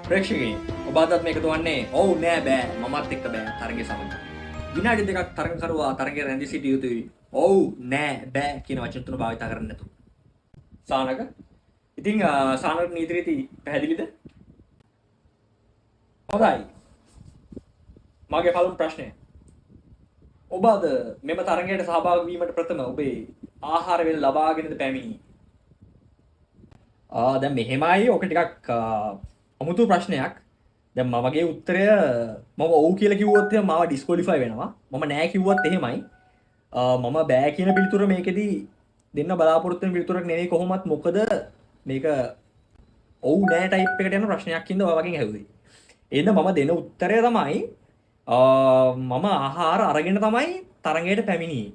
ප්‍රේක්ෂකයනි ඔබ අදත් මේක දුවන්නේ ඔව් නෑ බෑ මමත් එක්ක බෑ තරගයේ සමග. විනාඩි දෙකක් තරගකරුවා තරගයේ රැඳී සිටිය යුතුයි. ඔව් නෑ බෑ කියන වචන තුන භාවිත කරන්න නැතුව. සානක. ඉතින් සානක නීති රීති පැහැදිලිද? හොඳයි. මගේ පළමු ප්‍රශ්නය. ඔබ අද මෙම තරගයට සහභාගී වීමට ප්‍රථම ඔබේ ආහාර වේල ලබාගෙනද පැමිණි? දැන් මෙහෙමයි ඔක ටිකක් අමුතු ප්‍රශ්නයක්. දැන් මමගේ උත්තරය මම ඔව් කියලා කිව්වොත් එහෙනම් මාව ඩිස්ක්වොලිෆයි වෙනවා. මම නෑ කිව්වොත් එහෙමයි. මම බෑ කියන පිළිතුර මේකෙදි දෙන්න බලාපොරොත්තු වෙන පිළිතුරක් නෙවෙයි කොහොමත්. මොකද මේක ඔව් නෑ ටයිප් එකට යන ප්‍රශ්නයක් හින්දා ඔය වගේ ඇහුවේ. එහෙනම් මම දෙන උත්තරය තමයි මම ආහාර අරගෙන තමයි තරඟයට පැමිණියේ.